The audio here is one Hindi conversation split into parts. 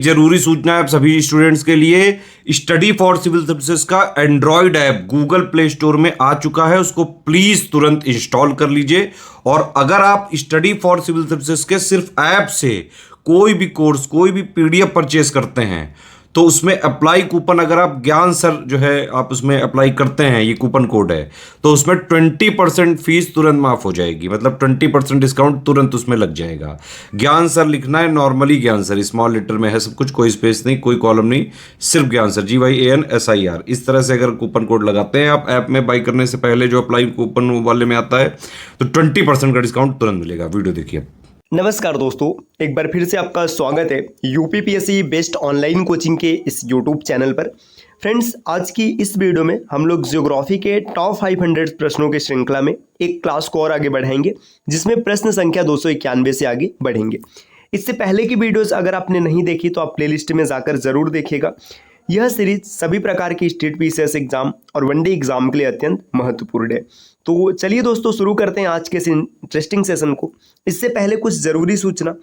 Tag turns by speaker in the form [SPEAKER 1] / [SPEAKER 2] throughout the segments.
[SPEAKER 1] जरूरी सूचना है आप सभी स्टूडेंट्स के लिए। स्टडी फॉर सिविल सर्विसेज का Android app Google play store में आ चुका है, उसको प्लीज तुरंत इंस्टॉल कर लीजिए। और अगर आप स्टडी फॉर सिविल सर्विसेज के सिर्फ ऐप से कोई भी कोर्स, कोई भी पीडीएफ परचेस करते हैं तो उसमें अप्लाई कूपन, अगर आप ज्ञान सर जो है आप उसमें अप्लाई करते हैं, ये कूपन कोड है, तो उसमें 20% फीस तुरंत माफ हो जाएगी। मतलब 20% डिस्काउंट तुरंत उसमें लग जाएगा। ज्ञान सर लिखना है, नॉर्मली ज्ञान सर, स्मॉल लेटर में है सब कुछ, कोई स्पेस नहीं, कोई कॉलम नहीं, सिर्फ ज्ञान सर, GYANSIR। इस तरह से अगर कूपन कोड लगाते हैं आप ऐप में बाई करने से पहले, जो अप्लाई कूपन वाले में आता है, तो 20% का डिस्काउंट तुरंत मिलेगा। वीडियो देखिए।
[SPEAKER 2] नमस्कार दोस्तों, एक बार फिर से आपका स्वागत है यूपीपीएससी बेस्ट ऑनलाइन कोचिंग के इस यूट्यूब चैनल पर। फ्रेंड्स, आज की इस वीडियो में हम लोग ज्योग्राफी के टॉप 500 प्रश्नों की श्रृंखला में एक क्लास को और आगे बढ़ाएंगे, जिसमें प्रश्न संख्या 291 से आगे बढ़ेंगे। इससे पहले की वीडियोस अगर आपने नहीं देखी तो आप प्लेलिस्ट में जाकर ज़रूर देखिएगा। यह सीरीज सभी प्रकार की स्टेट पीसीएस एग्जाम और वनडे एग्जाम के लिए अत्यंत महत्वपूर्ण है। तो चलिए दोस्तों, शुरू करते हैं आज के इस इंटरेस्टिंग सेशन को। इससे पहले कुछ ज़रूरी सूचना।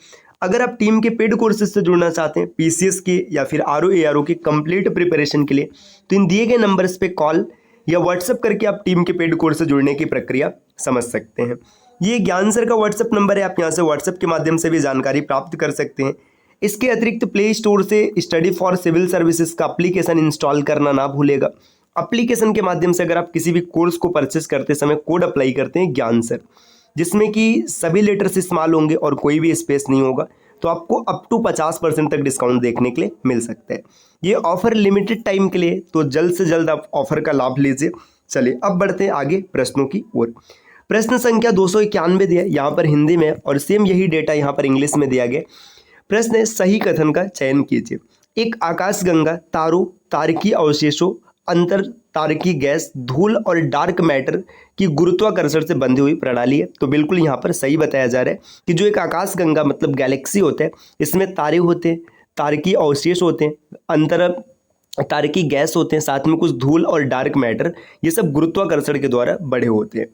[SPEAKER 2] अगर आप टीम के पेड कोर्सेज से जुड़ना चाहते हैं, पीसीएस के या फिर आरओ एआरओ की कंप्लीट प्रिपरेशन के लिए, तो इन दिए गए नंबर्स पे कॉल या व्हाट्सएप करके आप टीम के पेड कोर्स से जुड़ने की प्रक्रिया समझ सकते हैं। ये ज्ञान सर का व्हाट्सएप नंबर है, आप यहाँ से व्हाट्सएप के माध्यम से भी जानकारी प्राप्त कर सकते हैं। इसके अतिरिक्त प्ले स्टोर से स्टडी फॉर सिविल सर्विसेज का एप्लीकेशन इंस्टॉल करना ना भूलेगा। एप्लीकेशन के माध्यम से अगर आप किसी भी कोर्स को परचेस करते समय कोड अप्लाई करते हैं ज्ञान सर, जिसमें कि सभी लेटर्स इस्तेमाल होंगे और कोई भी स्पेस नहीं होगा, तो आपको अप टू 50% तक डिस्काउंट देखने के लिए मिल सकता है। ये ऑफर लिमिटेड टाइम के लिए, तो जल्द से जल्द आप ऑफर का लाभ लीजिए। चलिए अब बढ़ते हैं आगे प्रश्नों की ओर। प्रश्न संख्या 291 दिया है यहाँ पर हिंदी में, और सेम यही डेटा यहाँ पर इंग्लिश में दिया गया। प्रश्न है, सही कथन का चयन कीजिए। एक आकाशगंगा तारों, तारकीय अवशेषों, अंतर तारकीय गैस, धूल और डार्क मैटर की गुरुत्वाकर्षण से बंधी हुई प्रणाली है। तो बिल्कुल यहाँ पर सही बताया जा रहा है कि जो एक आकाशगंगा मतलब गैलेक्सी होता है, इसमें तारे होते हैं, तारकीय अवशेष होते हैं, अंतर तारकीय गैस होते हैं, साथ में कुछ धूल और डार्क मैटर, ये सब गुरुत्वाकर्षण के द्वारा बड़े होते हैं।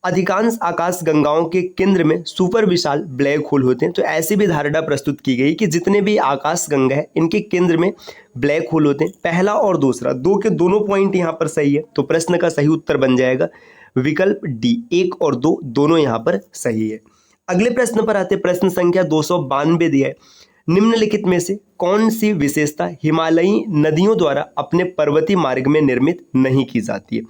[SPEAKER 2] अधिकांश आकाश गंगाओं के केंद्र में सुपर विशाल ब्लैक होल होते हैं। तो ऐसी भी धारणा प्रस्तुत की गई कि जितने भी आकाश गंगा है, इनके केंद्र में ब्लैक होल होते हैं। पहला और दूसरा, दो के दोनों पॉइंट यहाँ पर सही है, तो प्रश्न का सही उत्तर बन जाएगा विकल्प डी। 1 और 2 दोनों यहाँ पर सही है। अगले प्रश्न पर आते, प्रश्न संख्या 292 दिया है। निम्नलिखित में से कौन सी विशेषता हिमालयी नदियों द्वारा अपने पर्वतीय मार्ग में निर्मित नहीं की जाती है?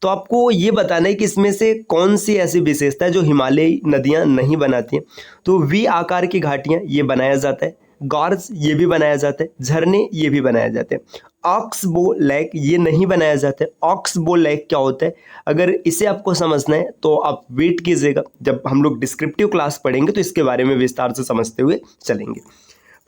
[SPEAKER 2] तो आपको ये बताना है कि इसमें से कौन सी ऐसी विशेषता है जो हिमालयी नदियां नहीं बनाती हैं। तो वी आकार की घाटियां ये बनाया जाता है, गॉर्ज ये भी बनाया जाता है, झरने ये भी बनाया जाते हैं। ऑक्सबो लेक ये नहीं बनाया जाता है। ऑक्सबो लेक क्या होता है, अगर इसे आपको समझना है तो आप वेट कीजिएगा, जब हम लोग डिस्क्रिप्टिव क्लास पढ़ेंगे तो इसके बारे में विस्तार से समझते हुए चलेंगे।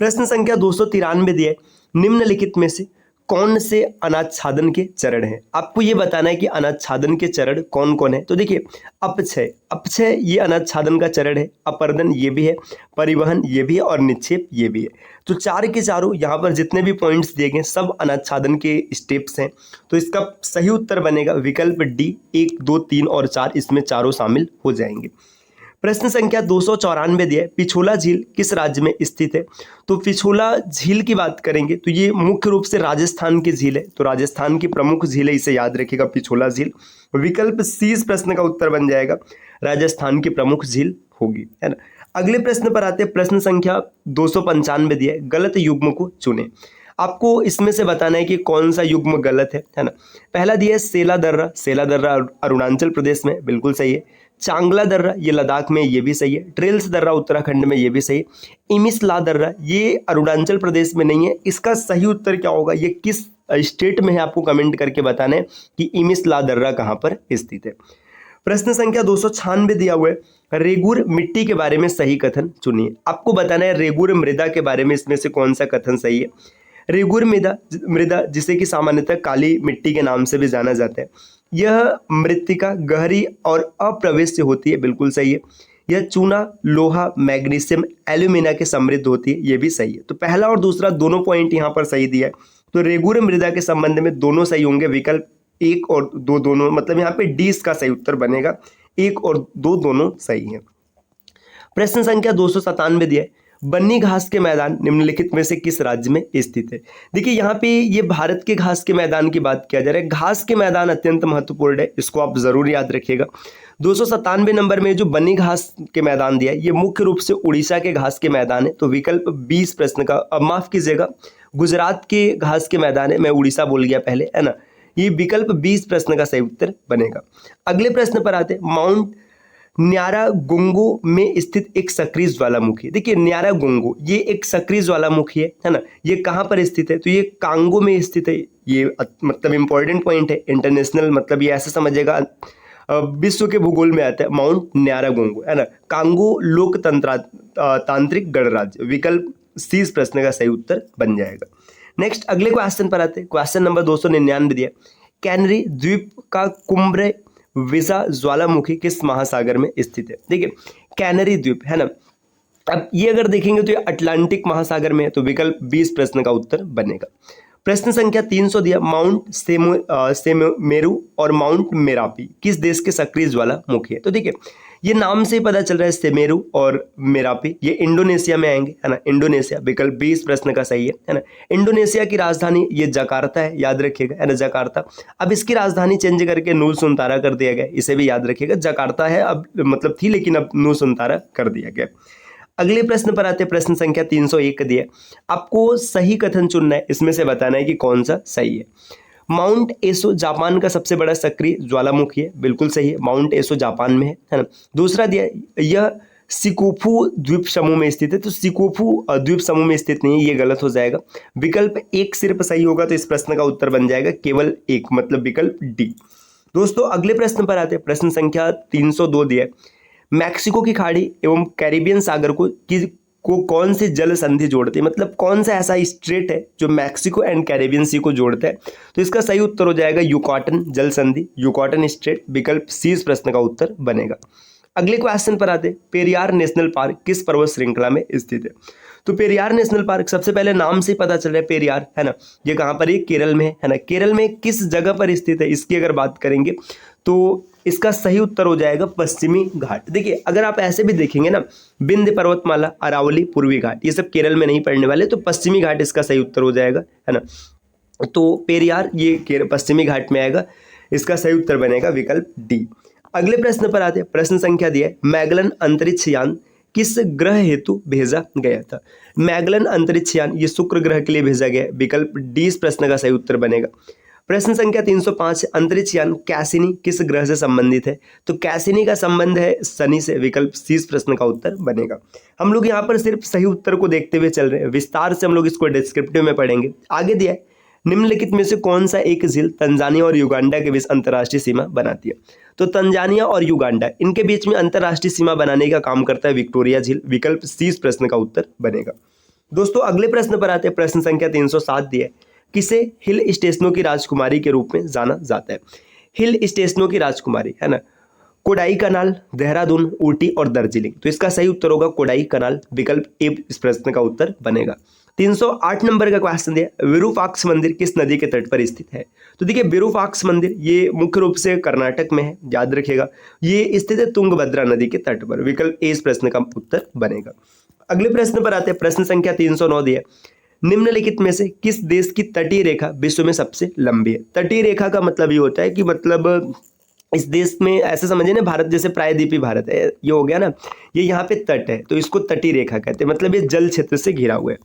[SPEAKER 2] प्रश्न संख्या 293 दिया है। निम्नलिखित में से कौन से अनाच्छादन के चरण हैं? आपको ये बताना है कि अनाच्छादन के चरण कौन कौन है। तो देखिए, अपक्षय, अपक्षय ये अनाच्छादन का चरण है, अपर्दन ये भी है, परिवहन ये भी है, और निक्षेप ये भी है। तो चार के चारों यहाँ पर जितने भी पॉइंट्स दिए गए सब अनाच्छादन के स्टेप्स हैं। तो इसका सही उत्तर बनेगा विकल्प डी। 1, 2, 3 और 4, इसमें चारों शामिल हो जाएंगे। प्रश्न संख्या 294 दिया है। पिछोला झील किस राज्य में स्थित है? तो पिछोला झील की बात करेंगे तो ये मुख्य रूप से राजस्थान की झील है, तो राजस्थान की प्रमुख झील है, इसे याद रखिएगा, पिछोला झील। विकल्प सी इस प्रश्न का उत्तर बन जाएगा, राजस्थान की प्रमुख झील होगी, है ना। अगले प्रश्न पर आते हैं। प्रश्न संख्या 295 दिया है। गलत युग्म को चुने। आपको इसमें से बताना है कि कौन सा युग्म गलत है ना। पहला दिया है सेला दर्रा, सेला दर्रा अरुणाचल प्रदेश में, बिल्कुल सही है। चांगला दर्रा ये लद्दाख में, ये भी सही है। ट्रेल्स दर्रा उत्तराखंड में, ये भी सही है। इमिसला दर्रा ये अरुणाचल प्रदेश में नहीं है। इसका सही उत्तर क्या होगा, ये किस स्टेट में है, आपको कमेंट करके बताना है कि इमिसला दर्रा कहाँ पर स्थित है। प्रश्न संख्या 296 दिया हुआ है। रेगुर मिट्टी के बारे में सही कथन चुनिए। आपको बताना है रेगुर मृदा के बारे में इसमें से कौन सा कथन सही है। रेगुर मृदा जिसे कि सामान्यतः काली मिट्टी के नाम से भी जाना जाता है, यह मृत्तिका गहरी और अप्रवेश्य होती है, बिल्कुल सही है। यह चूना, लोहा, मैग्नीशियम, एल्यूमिना के समृद्ध होती है, यह भी सही है। तो पहला और दूसरा दोनों पॉइंट यहाँ पर सही दिया है। तो रेगुर मृदा के संबंध में दोनों सही होंगे, विकल्प 1 और 2 दोनों, मतलब यहाँ पे डी इसका सही उत्तर बनेगा। 1 और 2 दोनों सही है। प्रश्न संख्या 297 दिया है। बन्नी घास के मैदान निम्नलिखित में से किस राज्य में स्थित है? देखिए यहाँ पे ये भारत के घास के मैदान की बात किया जा रहा है। घास के मैदान अत्यंत महत्वपूर्ण है, इसको आप जरूर याद रखिएगा। 297 नंबर में जो बन्नी घास के मैदान दिया है ये मुख्य रूप से उड़ीसा के घास के मैदान है। तो विकल्प 20 प्रश्न का, अब माफ कीजिएगा, गुजरात के घास के मैदान है, मैं उड़ीसा बोल गया पहले, है ना। ये विकल्प 20 प्रश्न का सही उत्तर बनेगा। अगले प्रश्न पर आते हैं। माउंट न्यारागुंगो में स्थित एक सक्रिय ज्वालामुखी। देखिए न्यारागुंगो ये एक सक्रिय ज्वालामुखी है ना। ये कहाँ पर स्थित है? तो ये कांगो में स्थित है। ये मतलब इंपॉर्टेंट पॉइंट है, इंटरनेशनल, मतलब ये ऐसे समझिएगा विश्व के भूगोल में आता है माउंट न्यारागुंगो, है ना। कांगो लोकतंत्र तांत्रिक गणराज्य, विकल्प 30 प्रश्न का सही उत्तर बन जाएगा। नेक्स्ट अगले क्वेश्चन पर आते हैं। क्वेश्चन नंबर 299 दिया, कैनरी द्वीप का कुम्ब्रे विसा ज्वालामुखी किस महासागर में स्थित है? देखिए कैनरी द्वीप, है ना। अब ये अगर देखेंगे तो ये अटलांटिक महासागर में है। तो विकल्प 20 प्रश्न का उत्तर बनेगा। प्रश्न संख्या 300 दिया, माउंट सेमेरू और माउंट मेरापी किस देश के सक्रिय ज्वालामुखी है? तो देखिए ये नाम से ही पता चल रहा है, सेमेरू और मेरापी ये इंडोनेशिया में आएंगे, है ना। इंडोनेशिया, विकल्प 20 प्रश्न का सही है ना। इंडोनेशिया की राजधानी ये जकार्ता है, याद रखिएगा, है ना, जकार्ता। अब इसकी राजधानी चेंज करके नूसुंतारा कर दिया गया, इसे भी याद रखिएगा। जकार्ता है अब, मतलब थी, लेकिन अब नूसुंतारा कर दिया गया। अगले प्रश्न पर आते हैं। प्रश्न संख्या 301 दिया, आपको सही कथन चुनना है, इसमें से बताना है कि कौन सा सही है। माउंट एसो जापान का सबसे बड़ा सक्रिय ज्वालामुखी है, बिल्कुल सही है, माउंट एसो जापान में है ना। दूसरा दिया, यह सिकोफू द्वीप समूह में स्थित है। तो सिकोफू द्वीप समूह में स्थित नहीं है, ये गलत हो जाएगा। विकल्प 1 सिर्फ सही होगा, तो इस प्रश्न का उत्तर बन जाएगा केवल 1, मतलब विकल्प डी। दोस्तों अगले प्रश्न पर आते हैं। प्रश्न संख्या 302 दिया, मैक्सिको की खाड़ी एवं कैरिबियन सागर को कौन सी जल संधि जोड़ती है? मतलब कौन सा ऐसा स्ट्रेट है जो मैक्सिको एंड कैरिबियन सी को जोड़ता है? तो इसका सही उत्तर हो जाएगा युकाटन जल संधि, युकाटन स्ट्रेट, विकल्प 30 प्रश्न का उत्तर बनेगा। अगले क्वेश्चन पर आते, पेरियार नेशनल पार्क किस पर्वत श्रृंखला में स्थित है? तो पेरियार नेशनल पार्क सबसे पहले नाम से पता चल रहा है पेरियार, है ना। ये कहाँ पर है? केरल में है ना। केरल में किस जगह पर स्थित है इसकी अगर बात करेंगे तो इसका सही उत्तर हो जाएगा पश्चिमी घाट। देखिए अगर आप ऐसे भी देखेंगे ना, विंध्य पर्वतमाला, अरावली, पूर्वी घाट, ये सब केरल में नहीं पड़ने वाले, तो पश्चिमी घाट इसका सही उत्तर हो जाएगा, है ना। तो पेरियार ये पश्चिमी घाट में आएगा, इसका सही उत्तर बनेगा विकल्प डी। अगले प्रश्न पर आते हैं। प्रश्न संख्या दिया है, मैगलन अंतरिक्ष यान किस ग्रह हेतु भेजा गया था? मैगलन अंतरिक्ष यान ये शुक्र ग्रह के लिए भेजा गया है, विकल्प डी इस प्रश्न का सही उत्तर बनेगा। प्रश्न संख्या 305, अंतरिक्ष यान कैसिनी किस ग्रह से संबंधित है? तो कैसिनी का संबंध है शनि से, विकल्प 30 प्रश्न का उत्तर बनेगा। हम लोग यहाँ पर सिर्फ सही उत्तर को देखते हुए चल रहे हैं, विस्तार से हम लोग इसको डिस्क्रिप्टिव में पढ़ेंगे। आगे दिया है, निम्नलिखित में से कौन सा एक झील तंजानिया और युगांडा के बीच अंतर्राष्ट्रीय सीमा बनाती है? तो तंजानिया और युगांडा इनके बीच में अंतर्राष्ट्रीय सीमा बनाने का काम करता है विक्टोरिया झील, विकल्प 30 प्रश्न का उत्तर बनेगा। दोस्तों अगले प्रश्न पर आते हैं। प्रश्न संख्या 307 दिया है, किसे हिल स्टेशनों की राजकुमारी के रूप में जाना जाता है? हिल स्टेशनों की राजकुमारी, है ना। कोडाई कनाल, देहरादून, ऊटी और दार्जिलिंग, तो इसका सही उत्तर होगा कोडाई कनाल, विकल्प ए इस प्रश्न का उत्तर बनेगा। 308 नंबर का क्वेश्चन दिया, विरूपाक्ष मंदिर किस नदी के तट पर स्थित है? तो देखिए विरूपाक्ष मंदिर ये मुख्य रूप से कर्नाटक में है, याद रखिएगा, ये स्थित है तुंगभद्रा नदी के तट पर, विकल्प ए इस प्रश्न का उत्तर बनेगा। अगले प्रश्न पर आते हैं। प्रश्न संख्या 309 दिया, निम्नलिखित में से किस देश की तटीय रेखा विश्व में सबसे लंबी है? तटीय रेखा का मतलब ये होता है कि मतलब इस देश में ऐसे समझिए ना, भारत जैसे प्रायद्वीपीय भारत है, ये हो गया ना, ये यहाँ पे तट है तो इसको तटीय रेखा कहते हैं, मतलब ये जल क्षेत्र से घिरा हुआ है।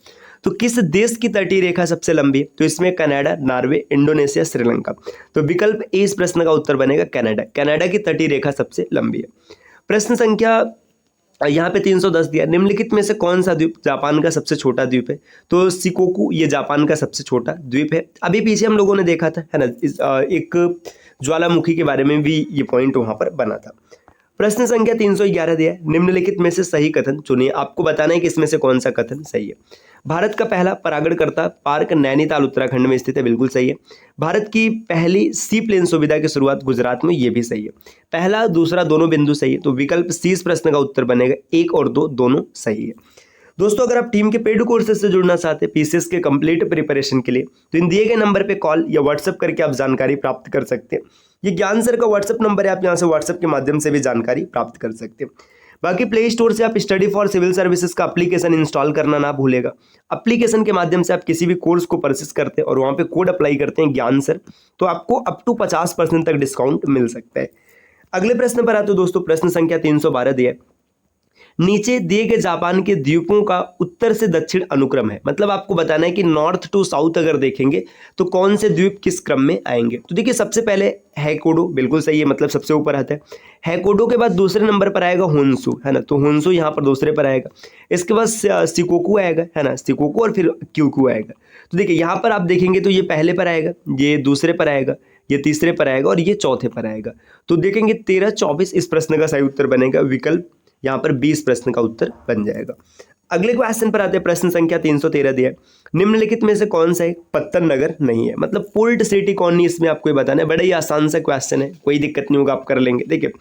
[SPEAKER 2] तो किस देश की तटीय रेखा सबसे लंबी है? तो इसमें कनाडा, नॉर्वे, इंडोनेशिया, श्रीलंका, तो विकल्प ए इस प्रश्न का उत्तर बनेगा कनाडा। कनाडा की तटीय रेखा सबसे लंबी है। प्रश्न संख्या यहाँ पे 310 दिया, निम्नलिखित में से कौन सा द्वीप जापान का सबसे छोटा द्वीप है? तो शिकोकू ये जापान का सबसे छोटा द्वीप है। अभी पीछे हम लोगों ने देखा था, है ना, एक ज्वालामुखी के बारे में भी ये पॉइंट वहां पर बना था। प्रश्न संख्या 311 दिया है, निम्नलिखित में से सही कथन चुनिए, आपको बताना है कि इसमें से कौन सा कथन सही है। भारत का पहला परागणकर्ता पार्क नैनीताल उत्तराखंड में स्थित है, बिल्कुल सही है। भारत की पहली सी प्लेन सुविधा की शुरुआत गुजरात में, ये भी सही है। पहला दूसरा दोनों बिंदु सही है, तो विकल्प 30 प्रश्न का उत्तर बनेगा 1 और 2 दोनों सही है। दोस्तों अगर आप टीम के पेड कोर्सेज से जुड़ना चाहते हैं पीसीएस के कंप्लीट प्रिपरेशन के लिए, तो इन दिए गए नंबर पे कॉल या व्हाट्सएप करके आप जानकारी प्राप्त कर सकते हैं। ये ज्ञान सर का व्हाट्सएप नंबर है, आप यहाँ से व्हाट्सएप के माध्यम से भी जानकारी प्राप्त कर सकते हैं। बाकी प्ले स्टोर से आप स्टडी फॉर सिविल सर्विसेज का एप्लीकेशन इंस्टॉल करना ना भूलेगा। एप्लीकेशन के माध्यम से आप किसी भी कोर्स को परचेस करते हैं और वहाँ पे कोड अप्लाई करते हैं ज्ञान सर, तो आपको अप टू 50% तक डिस्काउंट मिल सकता है। अगले प्रश्न पर आते हो दोस्तों, प्रश्न संख्या 312 दिया है, नीचे दिए गए जापान के द्वीपों का उत्तर से दक्षिण अनुक्रम है। मतलब आपको बताना है कि नॉर्थ टू साउथ अगर देखेंगे तो कौन से द्वीप किस क्रम में आएंगे। तो देखिए सबसे पहले हैकोडो, बिल्कुल सही है, मतलब सबसे ऊपर आता है। हैकोडो के बाद दूसरे नंबर पर आएगा होन्सू, है ना, तो होन्सू यहाँ पर दूसरे पर आएगा। इसके बाद शिकोकू आएगा, है ना, शिकोकू, और फिर क्यूकू आएगा। तो देखिए यहाँ पर आप देखेंगे तो ये पहले पर आएगा, ये दूसरे पर आएगा, ये तीसरे पर आएगा और ये चौथे पर आएगा। तो देखेंगे 13, 24 इस प्रश्न का सही उत्तर बनेगा। विकल्प यहाँ पर 20 प्रश्न का उत्तर बन जाएगा। अगले क्वेश्चन पर आते हैं, प्रश्न संख्या 313 दिया है, निम्नलिखित में से कौन सा एक पत्तन नगर नहीं है। मतलब पोर्ट सिटी कौन नहीं, इसमें आपको बताना है। बड़ा ही आसान सा क्वेश्चन है, कोई दिक्कत नहीं होगा, आप कर लेंगे। देखिए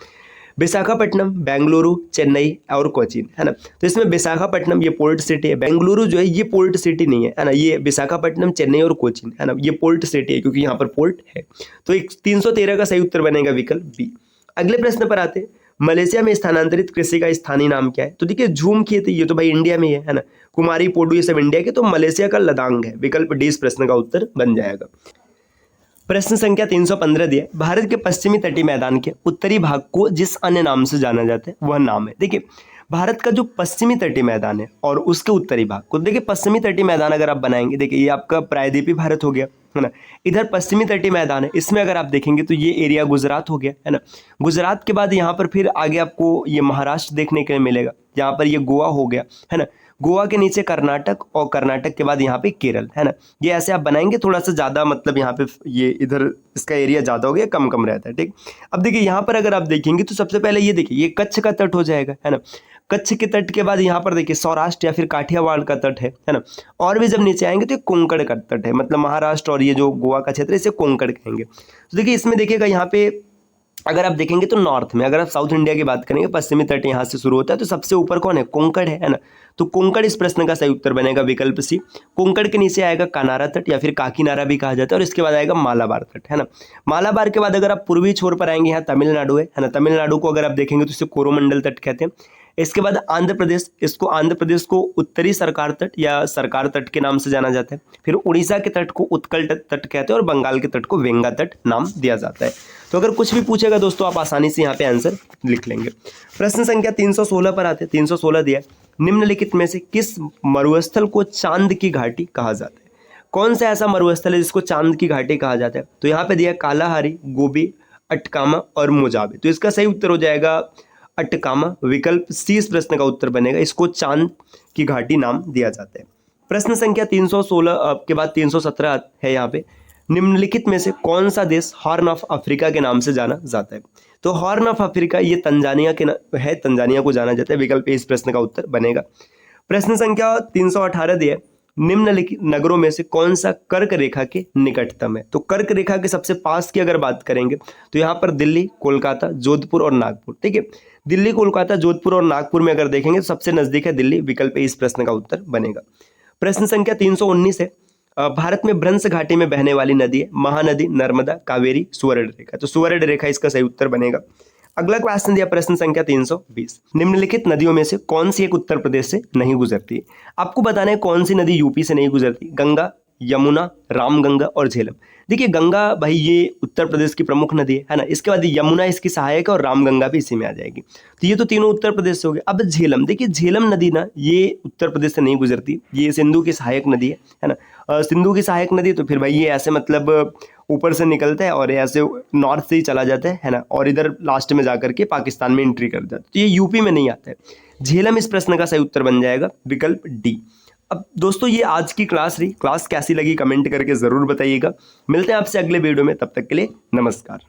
[SPEAKER 2] विशाखापट्टनम, बेंगलुरु, चेन्नई और कोचीन, है ना। तो इसमें विशाखापट्टनम ये पोर्ट सिटी है, बेंगलुरु जो है ये पोर्ट सिटी नहीं है, है ना। ये विशाखापट्टनम, चेन्नई और कोचीन, है ना, ये पोर्ट सिटी है क्योंकि यहाँ पर पोर्ट है। तो 313 का सही उत्तर बनेगा विकल्प बी। अगले प्रश्न पर आते हैं, मलेशिया में स्थानांतरित कृषि का स्थानीय नाम क्या है। तो देखिए झूम खेती, ये तो भाई इंडिया में ही है ना। कुमारी, पोडू, ये सब इंडिया के, तो मलेशिया का लदांग है। विकल्प डी इस प्रश्न का उत्तर बन जाएगा। प्रश्न संख्या 315 दिया, भारत के पश्चिमी तटीय मैदान के उत्तरी भाग को जिस अन्य नाम से जाना जाता है वह नाम है। देखिए भारत का जो पश्चिमी तटीय मैदान है और उसके उत्तरी भाग को, देखिए पश्चिमी तटीय मैदान अगर आप बनाएंगे, देखिए ये आपका प्रायद्वीपीय भारत हो गया, है ना। इधर पश्चिमी तटीय मैदान है, इसमें अगर आप देखेंगे तो ये एरिया गुजरात हो गया, है ना। गुजरात के बाद यहाँ पर फिर आगे आपको ये महाराष्ट्र देखने के लिए मिलेगा, यहाँ पर ये गोवा हो गया, है ना। गोवा के नीचे कर्नाटक और कर्नाटक के बाद यहाँ पे केरल, है ना। ये ऐसे आप बनाएंगे, थोड़ा सा ज़्यादा मतलब यहाँ पे ये इधर इसका एरिया ज़्यादा हो गया, कम कम रहता है, ठीक। अब देखिए यहाँ पर अगर आप देखेंगे तो सबसे पहले ये देखिए ये कच्छ का तट हो जाएगा, है ना। कच्छ के तट के बाद यहाँ पर देखिए सौराष्ट्र या फिर काठियावाड़ का तट है ना। और भी जब नीचे आएंगे तो कोंकण का तट है, मतलब महाराष्ट्र और ये जो गोवा का क्षेत्र है इसे कोंकण कहेंगे। तो देखिए इसमें देखिएगा यहाँ पे अगर आप देखेंगे तो नॉर्थ में, अगर आप साउथ इंडिया की बात करेंगे, पश्चिमी तट यहाँ से शुरू होता है, तो सबसे ऊपर कौन है, कोंकण है ना। तो कोंकण इस प्रश्न का सही उत्तर बनेगा विकल्प सी। कोंकण के नीचे आएगा कानारा तट या फिर काकीनारा भी कहा जाता है, और इसके बाद आएगा मालाबार तट, है ना। मालाबार के बाद अगर आप पूर्वी छोर पर आएंगे, यहाँ तमिलनाडु है ना। तमिलनाडु को अगर आप देखेंगे तो इसे कोरोमंडल तट कहते हैं। इसके बाद आंध्र प्रदेश, इसको आंध्र प्रदेश को उत्तरी सरकार तट या सरकार तट के नाम से जाना जाता है। फिर उड़ीसा के तट को उत्कल तट कहते हैं और बंगाल के तट को वेंगा तट नाम दिया जाता है। तो अगर कुछ भी पूछेगा दोस्तों आप आसानी से यहाँ पे आंसर लिख लेंगे। प्रश्न संख्या 316 पर आते हैं। 316 दिया, निम्नलिखित में से किस मरुस्थल को चांद की घाटी कहा जाता है। कौन सा ऐसा मरुस्थल है जिसको चांद की घाटी कहा जाता है। तो यहाँ पे दिया कालाहारी, गोबी, अटकामा और मोजाबे। तो इसका सही उत्तर हो जाएगा अटकामा। विकल्प सी इस प्रश्न का उत्तर बनेगा, इसको चांद की घाटी नाम दिया जाता है। प्रश्न संख्या 316 के बाद 317 है यहाँ पे, निम्नलिखित में से कौन सा देश हॉर्न ऑफ अफ्रीका के नाम से जाना जाता है। तो हॉर्न ऑफ अफ्रीका ये तंजानिया के है, तंजानिया को जाना जाता है। विकल्प ए इस प्रश्न का उत्तर बनेगा। प्रश्न संख्या 318 दिया, निम्नलिखित नगरों में से कौन सा कर्क रेखा के निकटतम है। तो कर्क रेखा के सबसे पास की अगर बात करेंगे तो यहाँ पर दिल्ली, कोलकाता, जोधपुर और नागपुर, ठीक है। दिल्ली, कोलकाता, जोधपुर और नागपुर में अगर देखेंगे तो सबसे नजदीक है दिल्ली। विकल्प ए इस प्रश्न का उत्तर बनेगा। प्रश्न संख्या 319 है, भारत में भ्रंश घाटी में बहने वाली नदी है महानदी, नर्मदा, कावेरी, सुवर्ण रेखा। तो सुवर्ण रेखा इसका सही उत्तर बनेगा। अगला क्वेश्चन दिया प्रश्न संख्या 320, निम्नलिखित नदियों में से कौन सी एक उत्तर प्रदेश से नहीं गुजरती। आपको बताना है कौन सी नदी यूपी से नहीं गुजरती। गंगा, यमुना, रामगंगा और झेलम। देखिए गंगा भाई ये उत्तर प्रदेश की प्रमुख नदी है ना। इसके बाद यमुना इसकी सहायक है और रामगंगा भी इसी में आ जाएगी। तो ये तो तीनों उत्तर प्रदेश से हो गए। अब झेलम, देखिए झेलम नदी ना ये उत्तर प्रदेश से नहीं गुजरती, ये सिंधु की सहायक नदी है ना। सिंधु की सहायक नदी, तो फिर भाई ये ऐसे मतलब ऊपर से निकलता है और ऐसे नॉर्थ से ही चला जाता है ना, और इधर लास्ट में जाकर के पाकिस्तान में एंट्री कर जाता है। तो ये यूपी में नहीं आता है। झेलम इस प्रश्न का सही उत्तर बन जाएगा, विकल्प डी। अब दोस्तों ये आज की क्लास रही। क्लास कैसी लगी कमेंट करके ज़रूर बताइएगा। मिलते हैं आपसे अगले वीडियो में, तब तक के लिए नमस्कार।